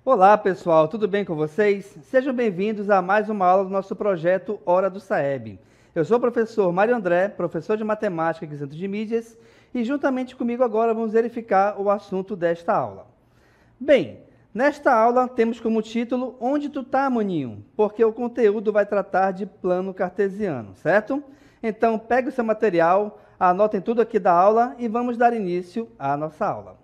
Olá pessoal, tudo bem com vocês? Sejam bem-vindos a mais uma aula do nosso projeto Hora do Saeb. Eu sou o professor Mário André, professor de Matemática aqui no Centro de Mídias, e juntamente comigo agora vamos verificar o assunto desta aula. Bem, nesta aula temos como título Onde tu tá, maninho? Porque o conteúdo vai tratar de plano cartesiano, certo? Então pegue o seu material, anotem tudo aqui da aula e vamos dar início à nossa aula.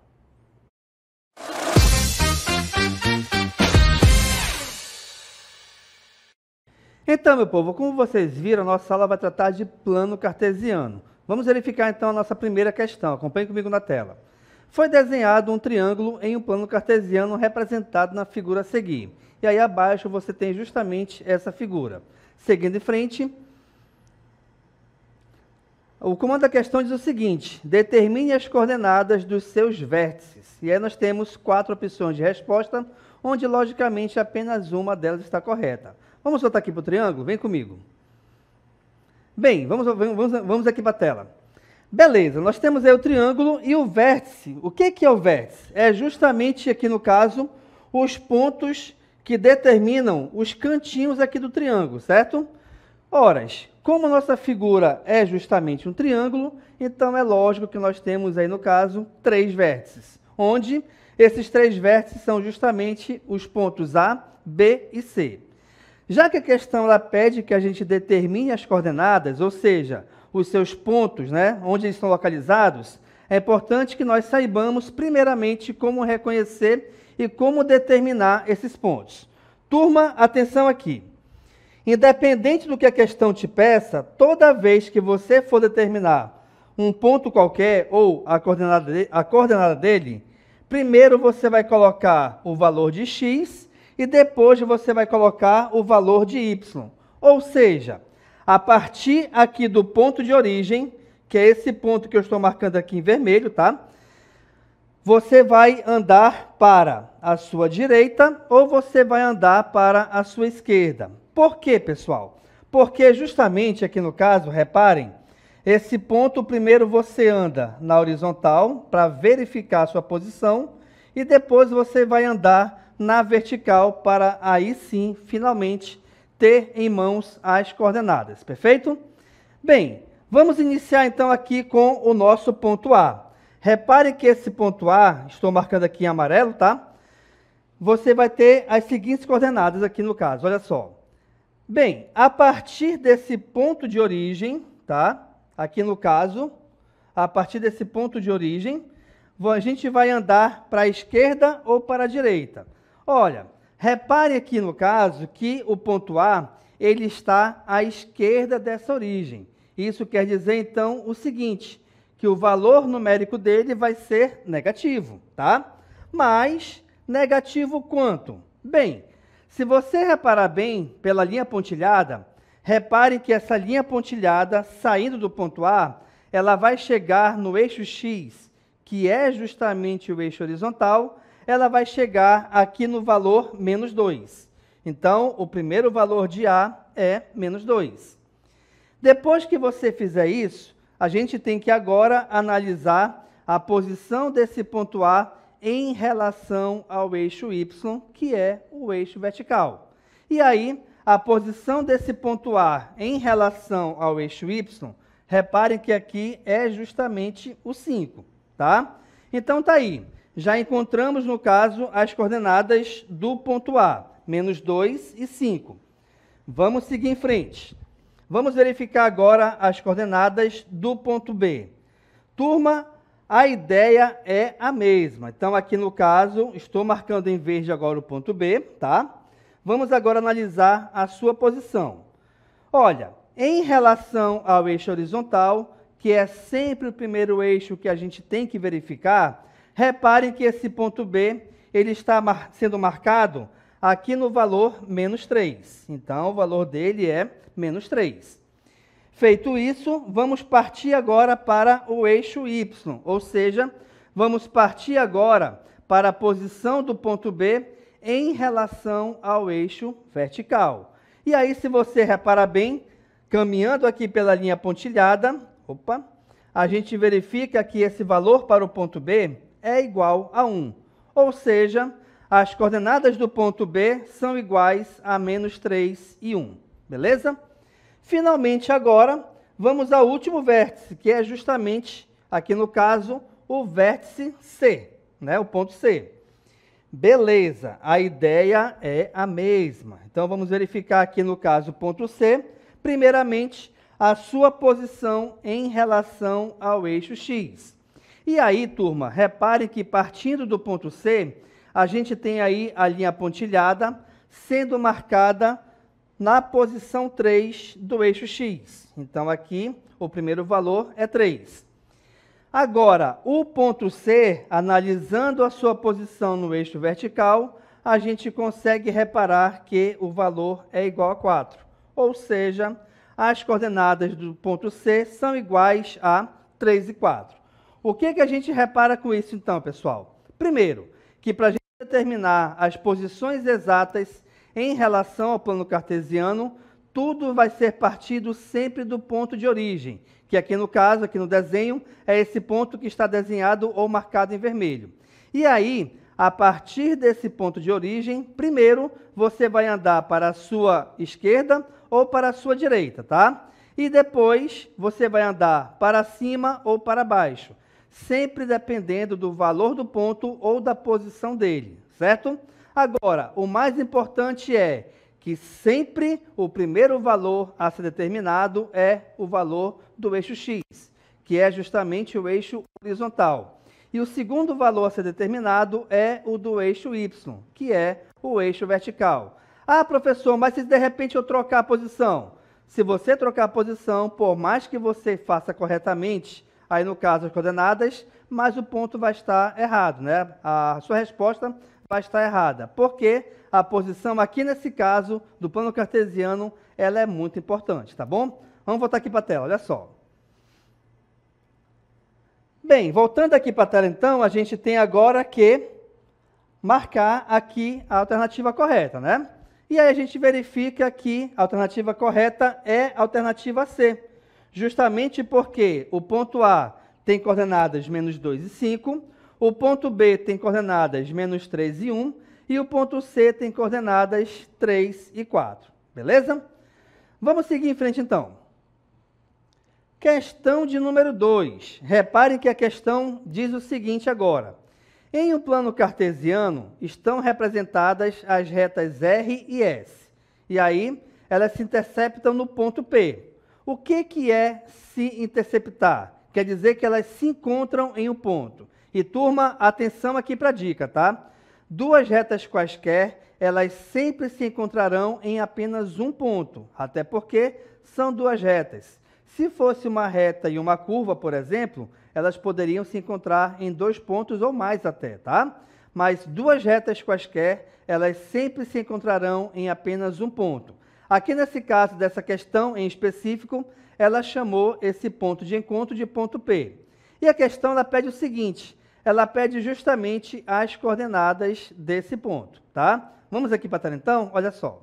Então, meu povo, como vocês viram, a nossa aula vai tratar de plano cartesiano. Vamos verificar então a nossa primeira questão. Acompanhe comigo na tela. Foi desenhado um triângulo em um plano cartesiano representado na figura a seguir. E aí abaixo você tem justamente essa figura. Seguindo em frente, o comando da questão diz o seguinte: determine as coordenadas dos seus vértices. E aí nós temos 4 opções de resposta, onde logicamente apenas uma delas está correta. Vamos voltar aqui para o triângulo? Vem comigo. Bem, vamos aqui para a tela. Beleza, nós temos aí o triângulo e o vértice. O que é o vértice? É justamente aqui no caso, os pontos que determinam os cantinhos aqui do triângulo, certo? Ora, como a nossa figura é justamente um triângulo, então é lógico que nós temos aí no caso 3 vértices, onde esses 3 vértices são justamente os pontos A, B e C. Já que a questão ela pede que a gente determine as coordenadas, ou seja, os seus pontos, né, onde eles estão localizados, é importante que nós saibamos primeiramente como reconhecer e como determinar esses pontos. Turma, atenção aqui. Independente do que a questão te peça, toda vez que você for determinar um ponto qualquer ou a coordenada dele, primeiro você vai colocar o valor de x e depois você vai colocar o valor de y. Ou seja, a partir aqui do ponto de origem, que é esse ponto que eu estou marcando aqui em vermelho, tá? Você vai andar para a sua direita ou você vai andar para a sua esquerda. Por quê, pessoal? Porque justamente aqui no caso, reparem, esse ponto primeiro você anda na horizontal para verificar a sua posição e depois você vai andar na vertical para aí sim, finalmente, ter em mãos as coordenadas, perfeito? Bem, vamos iniciar então aqui com o nosso ponto A. Repare que esse ponto A, estou marcando aqui em amarelo, tá? Você vai ter as seguintes coordenadas aqui no caso, olha só. Bem, a partir desse ponto de origem, tá? Aqui no caso, a partir desse ponto de origem, a gente vai andar para a esquerda ou para a direita. Olha, repare aqui no caso que o ponto A, ele está à esquerda dessa origem. Isso quer dizer, então, o seguinte, que o valor numérico dele vai ser negativo, tá? Mas, negativo quanto? Bem, se você reparar bem pela linha pontilhada, repare que essa linha pontilhada, saindo do ponto A, ela vai chegar no eixo X, que é justamente o eixo horizontal, ela vai chegar aqui no valor menos 2. Então, o primeiro valor de A é menos 2. Depois que você fizer isso, a gente tem que agora analisar a posição desse ponto A em relação ao eixo Y, que é o eixo vertical. E aí, a posição desse ponto A em relação ao eixo Y, reparem que aqui é justamente o 5, tá? Então, tá aí. Já encontramos, no caso, as coordenadas do ponto A, menos 2 e 5. Vamos seguir em frente. Vamos verificar agora as coordenadas do ponto B. Turma, a ideia é a mesma. Então, aqui no caso, estou marcando em verde agora o ponto B, tá? Vamos agora analisar a sua posição. Olha, em relação ao eixo horizontal, que é sempre o primeiro eixo que a gente tem que verificar, reparem que esse ponto B, ele está sendo marcado aqui no valor menos 3. Então, o valor dele é menos 3. Feito isso, vamos partir agora para o eixo Y, ou seja, vamos partir agora para a posição do ponto B em relação ao eixo vertical. E aí, se você reparar bem, caminhando aqui pela linha pontilhada, a gente verifica que esse valor para o ponto B é igual a 1. Ou seja, as coordenadas do ponto B são iguais a menos 3 e 1, beleza? Finalmente, agora, vamos ao último vértice, que é justamente, aqui no caso, o vértice C, né? O ponto C. Beleza, a ideia é a mesma. Então, vamos verificar aqui no caso o ponto C, primeiramente, a sua posição em relação ao eixo X. E aí, turma, reparem que partindo do ponto C, a gente tem aí a linha pontilhada sendo marcada na posição 3 do eixo X. Então, aqui, o primeiro valor é 3. Agora, o ponto C, analisando a sua posição no eixo vertical, a gente consegue reparar que o valor é igual a 4. Ou seja, as coordenadas do ponto C são iguais a 3 e 4. O que a gente repara com isso, então, pessoal? Primeiro, que para a gente determinar as posições exatas em relação ao plano cartesiano, tudo vai ser partido sempre do ponto de origem, que aqui no caso, aqui no desenho, é esse ponto que está desenhado ou marcado em vermelho. E aí, a partir desse ponto de origem, primeiro você vai andar para a sua esquerda ou para a sua direita, tá? E depois você vai andar para cima ou para baixo, sempre dependendo do valor do ponto ou da posição dele, certo? Agora, o mais importante é que sempre o primeiro valor a ser determinado é o valor do eixo X, que é justamente o eixo horizontal. E o segundo valor a ser determinado é o do eixo Y, que é o eixo vertical. Ah, professor, mas se de repente eu trocar a posição? Se você trocar a posição, por mais que você faça corretamente, aí no caso as coordenadas, mas o ponto vai estar errado, né? A sua resposta vai estar errada, porque a posição aqui nesse caso do plano cartesiano, ela é muito importante, tá bom? Vamos voltar aqui para a tela, olha só. Bem, voltando aqui para a tela então, a gente tem agora que marcar aqui a alternativa correta, né? E aí a gente verifica que a alternativa correta é a alternativa C, justamente porque o ponto A tem coordenadas menos 2 e 5, o ponto B tem coordenadas menos 3 e 1, e o ponto C tem coordenadas 3 e 4, beleza? Vamos seguir em frente, então. Questão de número 2. Reparem que a questão diz o seguinte agora. Em um plano cartesiano, estão representadas as retas R e S. E aí, elas se interceptam no ponto P. O que é se interceptar? Quer dizer que elas se encontram em um ponto. E, turma, atenção aqui para a dica, tá? Duas retas quaisquer, elas sempre se encontrarão em apenas um ponto, até porque são duas retas. Se fosse uma reta e uma curva, por exemplo, elas poderiam se encontrar em 2 pontos ou mais até, tá? Mas duas retas quaisquer, elas sempre se encontrarão em apenas um ponto. Aqui nesse caso dessa questão em específico, ela chamou esse ponto de encontro de ponto P. E a questão ela pede o seguinte, ela pede justamente as coordenadas desse ponto, tá? Vamos aqui para a tela então, olha só.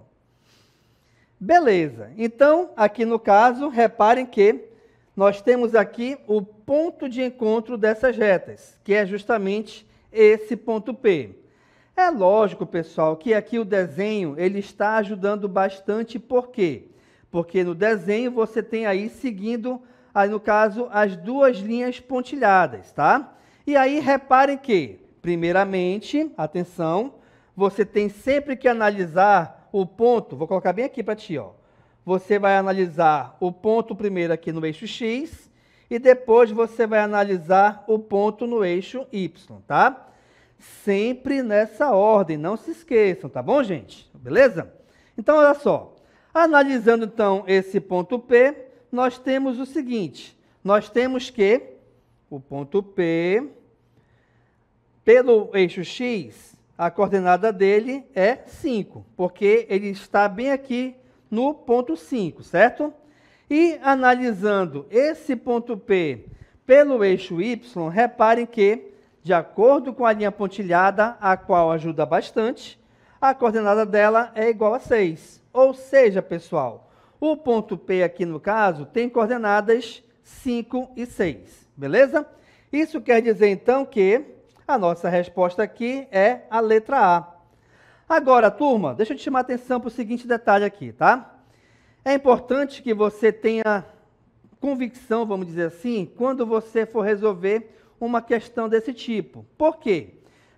Beleza, então aqui no caso, reparem que nós temos aqui o ponto de encontro dessas retas, que é justamente esse ponto P. É lógico, pessoal, que aqui o desenho ele está ajudando bastante, por quê? Porque no desenho você tem aí seguindo, aí no caso, as duas linhas pontilhadas, tá? E aí reparem que, primeiramente, atenção, você tem sempre que analisar o ponto, vou colocar bem aqui para ti, ó. Você vai analisar o ponto primeiro aqui no eixo X e depois você vai analisar o ponto no eixo Y, tá? Sempre nessa ordem, não se esqueçam, tá bom, gente? Beleza? Então, olha só. Analisando, então, esse ponto P, nós temos o seguinte. Nós temos que o ponto P, pelo eixo X, a coordenada dele é 5, porque ele está bem aqui no ponto 5, certo? E analisando esse ponto P pelo eixo Y, reparem que, de acordo com a linha pontilhada, a qual ajuda bastante, a coordenada dela é igual a 6. Ou seja, pessoal, o ponto P aqui no caso tem coordenadas 5 e 6, beleza? Isso quer dizer então que a nossa resposta aqui é a letra A. Agora, turma, deixa eu te chamar a atenção para o seguinte detalhe aqui, tá? É importante que você tenha convicção, vamos dizer assim, quando você for resolver uma questão desse tipo. Por quê?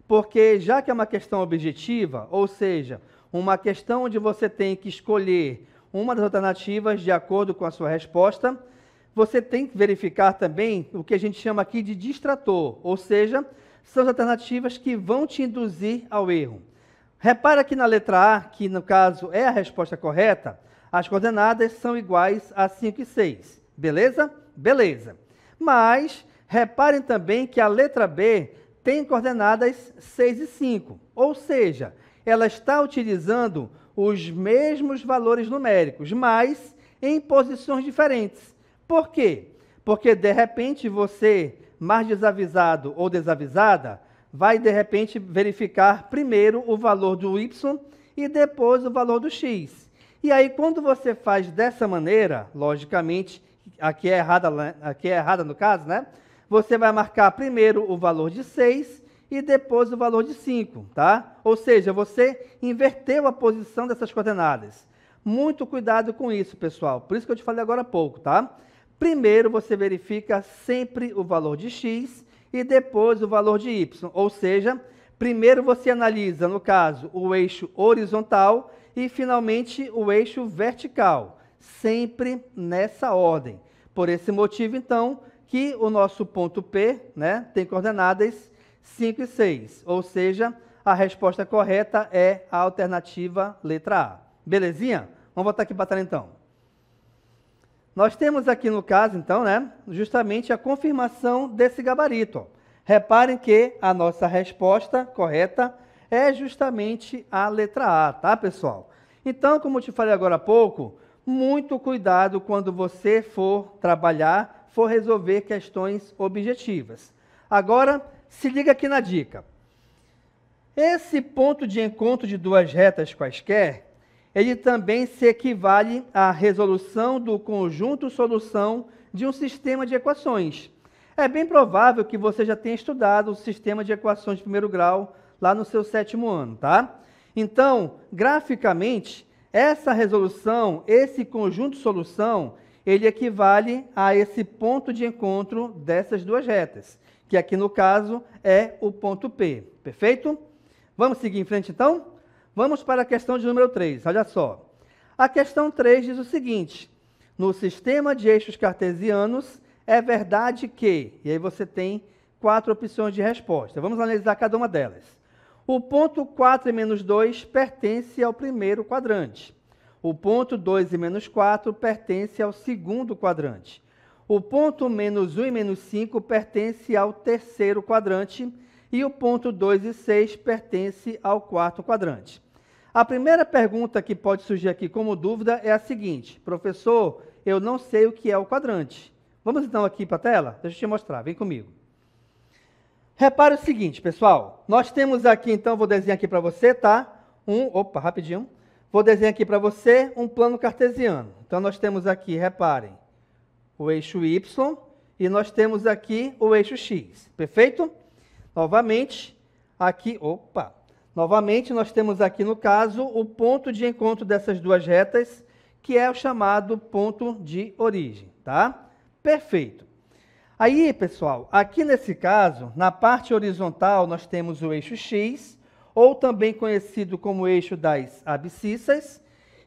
Porque já que é uma questão objetiva, ou seja, uma questão onde você tem que escolher uma das alternativas de acordo com a sua resposta, você tem que verificar também o que a gente chama aqui de distrator, ou seja, são as alternativas que vão te induzir ao erro. Repara aqui na letra A, que no caso é a resposta correta, as coordenadas são iguais a 5 e 6. Beleza? Beleza. Mas reparem também que a letra B tem coordenadas 6 e 5, ou seja, ela está utilizando os mesmos valores numéricos, mas em posições diferentes. Por quê? Porque, de repente, você, mais desavisado ou desavisada, vai, de repente, verificar primeiro o valor do y e depois o valor do x. E aí, quando você faz dessa maneira, logicamente, aqui é errada no caso, né? Você vai marcar primeiro o valor de 6 e depois o valor de 5, tá? Ou seja, você inverteu a posição dessas coordenadas. Muito cuidado com isso, pessoal. Por isso que eu te falei agora há pouco, tá? Primeiro você verifica sempre o valor de x e depois o valor de y. Ou seja, primeiro você analisa, no caso, o eixo horizontal e, finalmente, o eixo vertical. Sempre nessa ordem. Por esse motivo, então, que o nosso ponto P, né, tem coordenadas 5 e 6. Ou seja, a resposta correta é a alternativa letra A. Belezinha? Vamos voltar aqui para a tela, então. Nós temos aqui no caso, então, né, justamente a confirmação desse gabarito. Ó. Reparem que a nossa resposta correta é justamente a letra A, tá, pessoal? Então, como eu te falei agora há pouco, muito cuidado quando você for trabalhar, for resolver questões objetivas. Agora, se liga aqui na dica. Esse ponto de encontro de duas retas quaisquer, ele também se equivale à resolução do conjunto solução de um sistema de equações. É bem provável que você já tenha estudado o sistema de equações de primeiro grau lá no seu 7º ano, tá? Então, graficamente, essa resolução, esse conjunto solução, ele equivale a esse ponto de encontro dessas duas retas, que aqui no caso é o ponto P. Perfeito? Vamos seguir em frente então? Vamos para a questão de número 3, olha só. A questão 3 diz o seguinte: no sistema de eixos cartesianos, é verdade que... E aí você tem 4 opções de resposta. Vamos analisar cada uma delas. O ponto 4 e menos 2 pertence ao primeiro quadrante. O ponto 2 e menos 4 pertence ao segundo quadrante. O ponto menos 1 e menos 5 pertence ao terceiro quadrante. E o ponto 2 e 6 pertence ao quarto quadrante. A primeira pergunta que pode surgir aqui como dúvida é a seguinte: professor, eu não sei o que é o quadrante. Vamos então aqui para a tela? Deixa eu te mostrar, vem comigo. Repare o seguinte, pessoal. Nós temos aqui, então, vou desenhar aqui para você, tá? Rapidinho. Vou desenhar aqui para você um plano cartesiano. Então, nós temos aqui, reparem, o eixo Y e nós temos aqui o eixo X. Perfeito? Novamente, aqui, novamente nós temos aqui no caso o ponto de encontro dessas duas retas, que é o chamado ponto de origem, tá? Perfeito. Aí, pessoal, aqui nesse caso, na parte horizontal nós temos o eixo X, ou também conhecido como eixo das abscissas,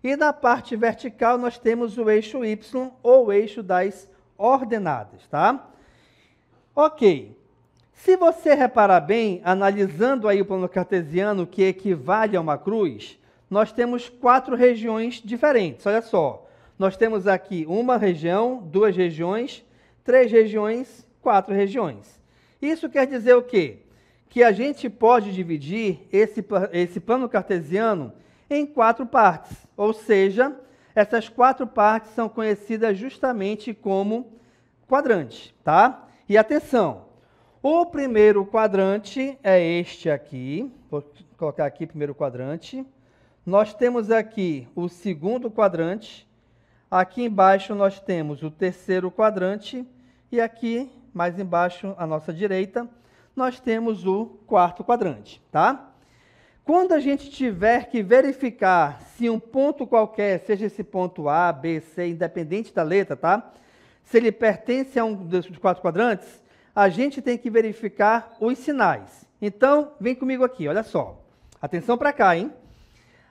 e na parte vertical nós temos o eixo Y, ou eixo das ordenadas, tá? Ok. Se você reparar bem, analisando aí o plano cartesiano, que equivale a uma cruz, nós temos 4 regiões diferentes. Olha só, nós temos aqui uma região, 2 regiões, 3 regiões, 4 regiões. Isso quer dizer o quê? Que a gente pode dividir esse plano cartesiano em 4 partes. Ou seja, essas 4 partes são conhecidas justamente como quadrantes, tá? E atenção! O primeiro quadrante é este aqui, vou colocar aqui primeiro quadrante. Nós temos aqui o segundo quadrante, aqui embaixo nós temos o terceiro quadrante e aqui, mais embaixo, à nossa direita, nós temos o quarto quadrante, tá? Quando a gente tiver que verificar se um ponto qualquer, seja esse ponto A, B, C, independente da letra, tá? Se ele pertence a um dos 4 quadrantes, a gente tem que verificar os sinais. Então, vem comigo aqui, olha só. Atenção para cá, hein?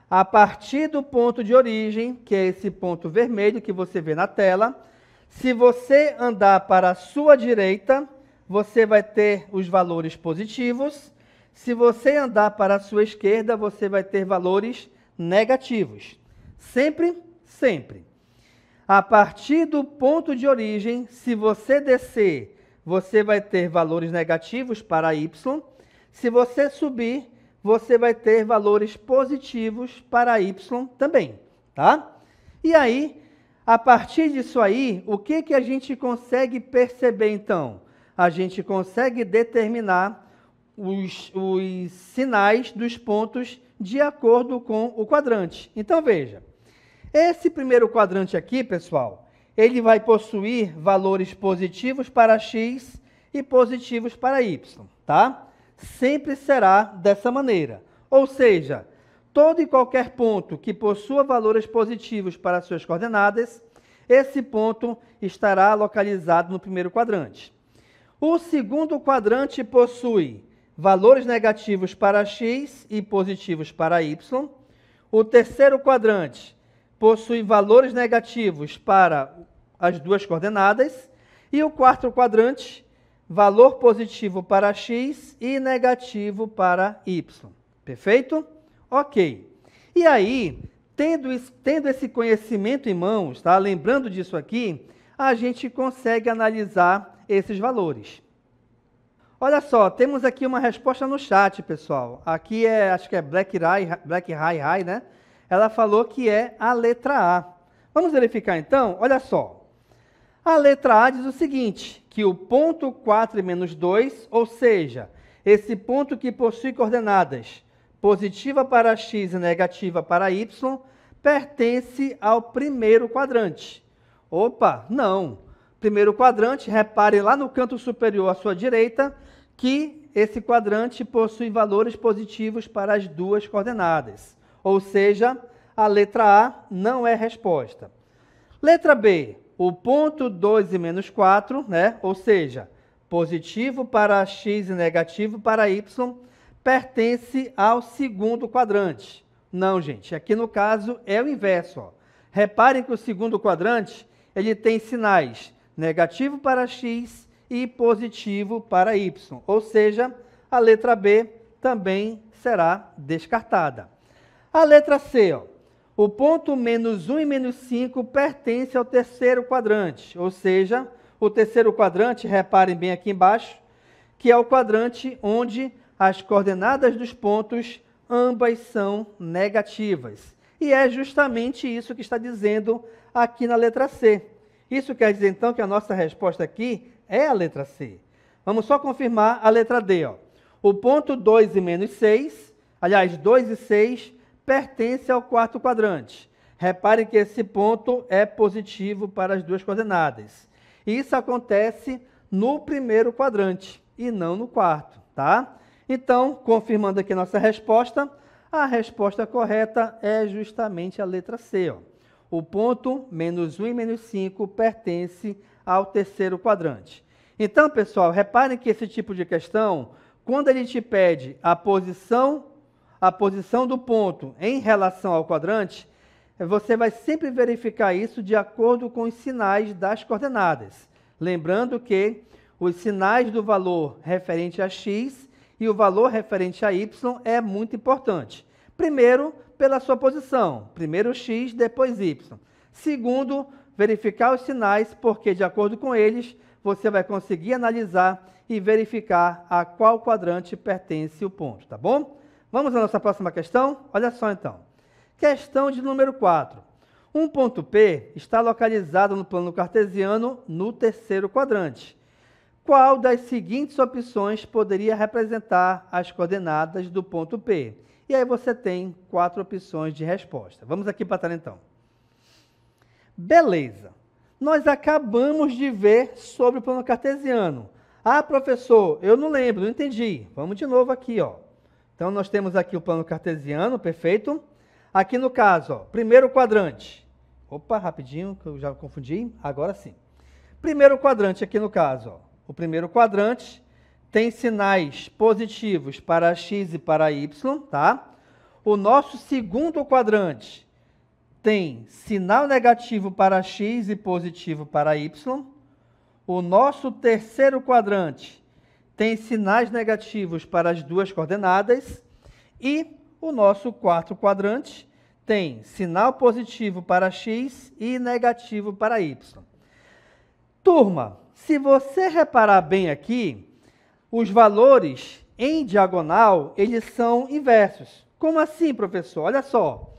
A partir do ponto de origem, que é esse ponto vermelho que você vê na tela, se você andar para a sua direita, você vai ter os valores positivos. Se você andar para a sua esquerda, você vai ter valores negativos. Sempre, sempre. A partir do ponto de origem, se você descer, você vai ter valores negativos para y. Se você subir, você vai ter valores positivos para y também, tá? E aí, a partir disso aí, o que a gente consegue perceber então? A gente consegue determinar os sinais dos pontos de acordo com o quadrante. Então, veja, esse primeiro quadrante aqui, pessoal, ele vai possuir valores positivos para x e positivos para y, tá? Sempre será dessa maneira. Ou seja, todo e qualquer ponto que possua valores positivos para suas coordenadas, esse ponto estará localizado no primeiro quadrante. O segundo quadrante possui valores negativos para x e positivos para y. O terceiro quadrante possui valores negativos para as duas coordenadas. E o quarto quadrante, valor positivo para x e negativo para y. Perfeito? Ok. E aí, tendo esse conhecimento em mãos, tá? Lembrando disso aqui, a gente consegue analisar esses valores. Olha só, temos aqui uma resposta no chat, pessoal. Aqui acho que é Black High, né? Ela falou que é a letra A. Vamos verificar então? Olha só. A letra A diz o seguinte, que o ponto 4 e menos 2, ou seja, esse ponto que possui coordenadas positiva para x e negativa para y, pertence ao primeiro quadrante. Opa, não. Primeiro quadrante, repare lá no canto superior à sua direita, que esse quadrante possui valores positivos para as duas coordenadas. Ou seja, a letra A não é resposta. Letra B, o ponto 2 e menos 4, né? Ou seja, positivo para x e negativo para y, pertence ao segundo quadrante. Não, gente, aqui no caso é o inverso. Ó. Reparem que o segundo quadrante ele tem sinais negativo para x e positivo para y. Ou seja, a letra B também será descartada. A letra C, ó, o ponto menos 1 e menos 5 pertence ao terceiro quadrante. Ou seja, o terceiro quadrante, reparem bem aqui embaixo, que é o quadrante onde as coordenadas dos pontos ambas são negativas. E é justamente isso que está dizendo aqui na letra C. Isso quer dizer, então, que a nossa resposta aqui é a letra C. Vamos só confirmar a letra D. Ó. O ponto 2 e menos 6, aliás, 2 e 6, pertence ao quarto quadrante. Reparem que esse ponto é positivo para as duas coordenadas. Isso acontece no primeiro quadrante e não no quarto, tá? Então, confirmando aqui a nossa resposta, a resposta correta é justamente a letra C. Ó. O ponto menos 1 e menos 5 pertence ao terceiro quadrante. Então, pessoal, reparem que esse tipo de questão, quando ele te pede a posição do ponto em relação ao quadrante, você vai sempre verificar isso de acordo com os sinais das coordenadas. Lembrando que os sinais do valor referente a x e o valor referente a y é muito importante. Primeiro, pela sua posição. Primeiro x, depois y. Segundo, verificar os sinais, porque de acordo com eles, você vai conseguir analisar e verificar a qual quadrante pertence o ponto, tá bom? Vamos à nossa próxima questão? Olha só então. Questão de número 4. Um ponto P está localizado no plano cartesiano no terceiro quadrante. Qual das seguintes opções poderia representar as coordenadas do ponto P? E aí você tem 4 opções de resposta. Vamos aqui para a tela então. Beleza. Nós acabamos de ver sobre o plano cartesiano. Ah, professor, eu não lembro, não entendi. Vamos de novo aqui, ó. Então, nós temos aqui o plano cartesiano, perfeito? Aqui no caso, ó, primeiro quadrante. Opa, rapidinho, que eu já confundi. Agora sim. Primeiro quadrante aqui no caso, ó. O primeiro quadrante tem sinais positivos para x e para y, tá? O nosso segundo quadrante tem sinal negativo para x e positivo para y. O nosso terceiro quadrante tem sinais negativos para as duas coordenadas. E o nosso quarto quadrante tem sinal positivo para x e negativo para y. Turma, se você reparar bem aqui, os valores em diagonal, eles são inversos. Como assim, professor? Olha só.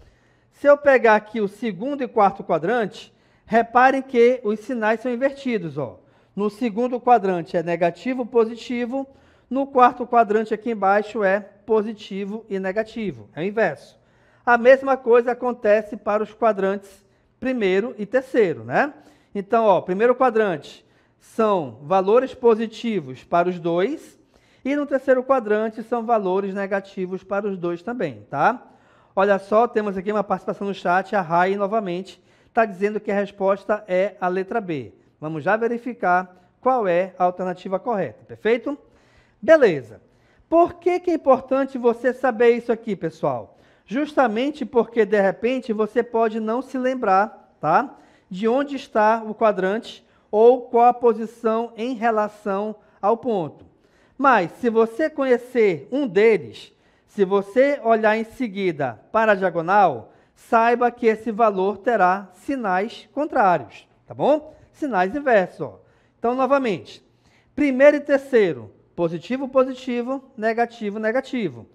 Se eu pegar aqui o segundo e quarto quadrante, reparem que os sinais são invertidos, ó. No segundo quadrante é negativo, positivo. No quarto quadrante aqui embaixo é positivo e negativo. É o inverso. A mesma coisa acontece para os quadrantes primeiro e terceiro, né? Então, ó, primeiro quadrante são valores positivos para os dois. E no terceiro quadrante são valores negativos para os dois também, tá? Olha só, temos aqui uma participação no chat. A Rai, novamente, está dizendo que a resposta é a letra B. Vamos já verificar qual é a alternativa correta, perfeito? Beleza. Por que é importante você saber isso aqui, pessoal? Justamente porque, de repente, você pode não se lembrar, tá? De onde está o quadrante ou qual a posição em relação ao ponto. Mas, se você conhecer um deles, se você olhar em seguida para a diagonal, saiba que esse valor terá sinais contrários, tá bom? Sinais inversos, ó. Então, novamente, primeiro e terceiro, positivo, positivo, negativo, negativo.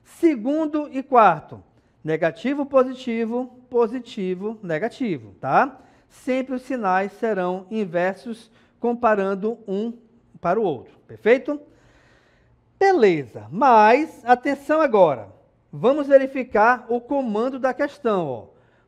Segundo e quarto, negativo, positivo, positivo, negativo, tá? Sempre os sinais serão inversos, comparando um para o outro, perfeito? Beleza, mas atenção agora. Vamos verificar o comando da questão, ó.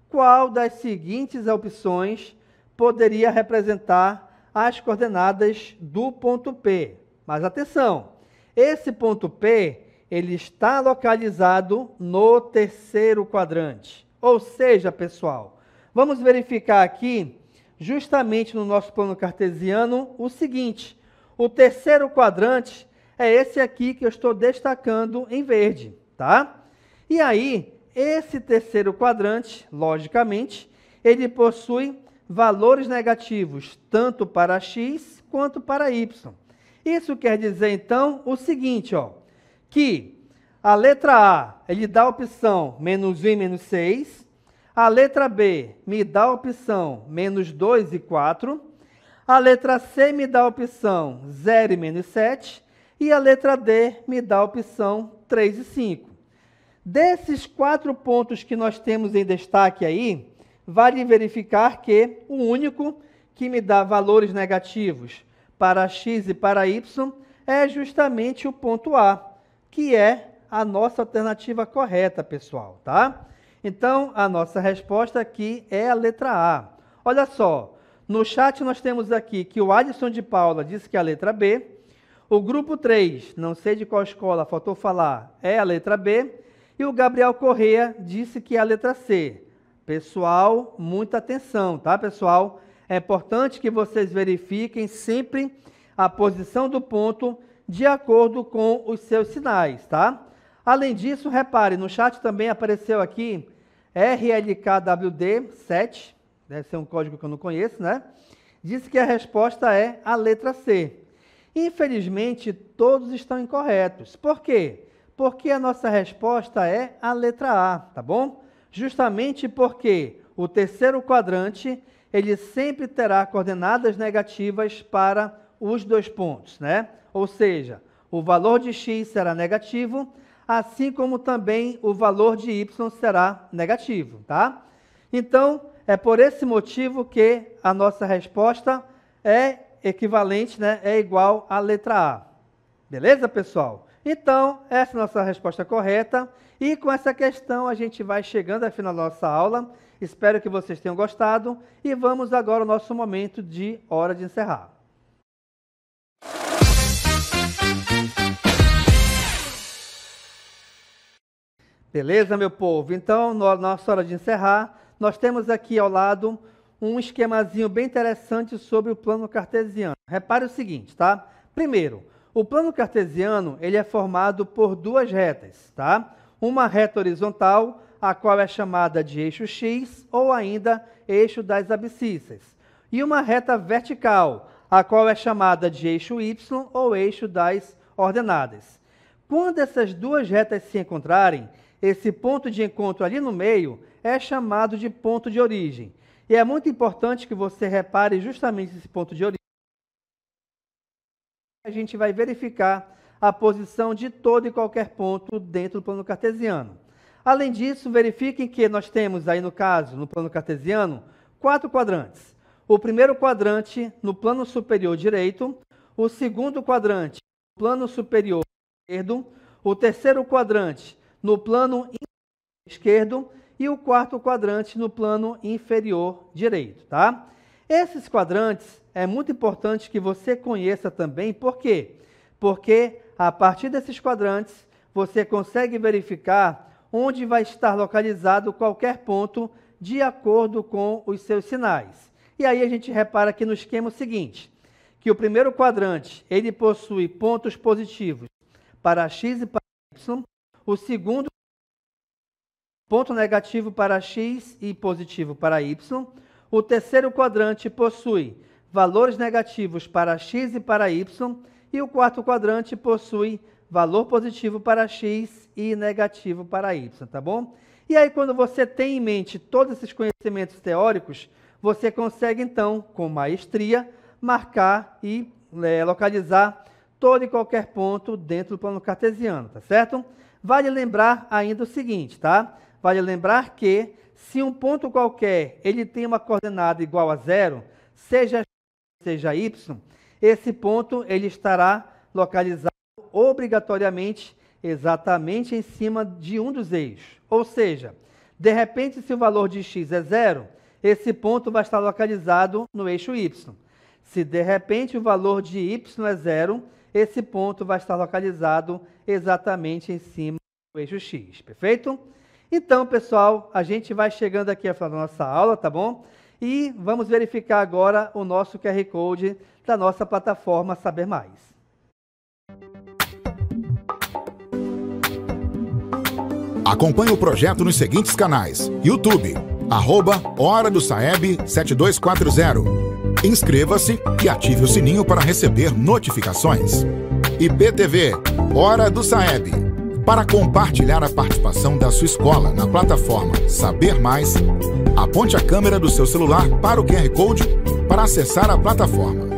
Qual das seguintes opções poderia representar as coordenadas do ponto P? Mas atenção, esse ponto P, ele está localizado no terceiro quadrante. Ou seja, pessoal, vamos verificar aqui, justamente no nosso plano cartesiano, o seguinte. O terceiro quadrante é esse aqui que eu estou destacando em verde, tá? E aí, esse terceiro quadrante, logicamente, ele possui valores negativos tanto para x quanto para y. Isso quer dizer, então, o seguinte, ó, que a letra A, ele dá a opção menos 1 e menos 6, a letra B me dá a opção menos 2 e 4, a letra C me dá a opção 0 e menos 7, e a letra D me dá a opção 3 e 5. Desses 4 pontos que nós temos em destaque aí, vale verificar que o único que me dá valores negativos para x e para y é justamente o ponto A, que é a nossa alternativa correta, pessoal, tá? Então, a nossa resposta aqui é a letra A. Olha só, no chat nós temos aqui que o Alisson de Paula disse que é a letra B, o grupo 3, não sei de qual escola, faltou falar, é a letra B, e o Gabriel Corrêa disse que é a letra C. Pessoal, muita atenção, tá, pessoal? É importante que vocês verifiquem sempre a posição do ponto de acordo com os seus sinais, tá? Além disso, repare, no chat também apareceu aqui RLKWD7, deve ser um código que eu não conheço, né? Disse que a resposta é a letra C. Infelizmente, todos estão incorretos. Por quê? Porque a nossa resposta é a letra A, tá bom? Justamente porque o terceiro quadrante, ele sempre terá coordenadas negativas para os dois pontos, né? Ou seja, o valor de x será negativo, assim como também o valor de y será negativo, tá? Então, é por esse motivo que a nossa resposta é equivalente, né? É igual à letra A. Beleza, pessoal? Então, essa é a nossa resposta correta. E com essa questão a gente vai chegando ao final da nossa aula. Espero que vocês tenham gostado. E vamos agora ao nosso momento de hora de encerrar. Beleza, meu povo? Então, nossa hora de encerrar, nós temos aqui ao lado um esquemazinho bem interessante sobre o plano cartesiano. Repare o seguinte, tá? Primeiro, o plano cartesiano, ele é formado por duas retas, tá? Uma reta horizontal, a qual é chamada de eixo X, ou ainda eixo das abscissas. E uma reta vertical, a qual é chamada de eixo Y, ou eixo das ordenadas. Quando essas duas retas se encontrarem, esse ponto de encontro ali no meio é chamado de ponto de origem. E é muito importante que você repare justamente esse ponto de origem. A gente vai verificar a posição de todo e qualquer ponto dentro do plano cartesiano. Além disso, verifiquem que nós temos aí no caso, no plano cartesiano, 4 quadrantes. O primeiro quadrante no plano superior direito, o segundo quadrante no plano superior esquerdo, o terceiro quadrante no plano esquerdo e o quarto quadrante no plano inferior direito, tá? Esses quadrantes é muito importante que você conheça também, por quê? Porque a partir desses quadrantes você consegue verificar onde vai estar localizado qualquer ponto de acordo com os seus sinais. E aí a gente repara aqui no esquema o seguinte, que o primeiro quadrante ele possui pontos positivos para x e para y, o segundo ponto negativo para x e positivo para y, o terceiro quadrante possui valores negativos para x e para y, e o quarto quadrante possui valor positivo para x e negativo para y, tá bom? E aí, quando você tem em mente todos esses conhecimentos teóricos, você consegue, então, com maestria, marcar e localizar todo e qualquer ponto dentro do plano cartesiano, tá certo? Vale lembrar ainda o seguinte, tá? Vale lembrar que, se um ponto qualquer ele tem uma coordenada igual a 0, seja x, seja y, esse ponto ele estará localizado obrigatoriamente exatamente em cima de um dos eixos. Ou seja, de repente, se o valor de x é 0, esse ponto vai estar localizado no eixo y. Se de repente o valor de y é 0, esse ponto vai estar localizado exatamente em cima do eixo x, perfeito? Então, pessoal, a gente vai chegando aqui ao final da nossa aula, tá bom? E vamos verificar agora o nosso QR Code da nossa plataforma Saber Mais. Acompanhe o projeto nos seguintes canais: YouTube, @Hora do Saeb 7240. Inscreva-se e ative o sininho para receber notificações. IPTV, Hora do Saeb. Para compartilhar a participação da sua escola na plataforma Saber Mais, aponte a câmera do seu celular para o QR Code para acessar a plataforma.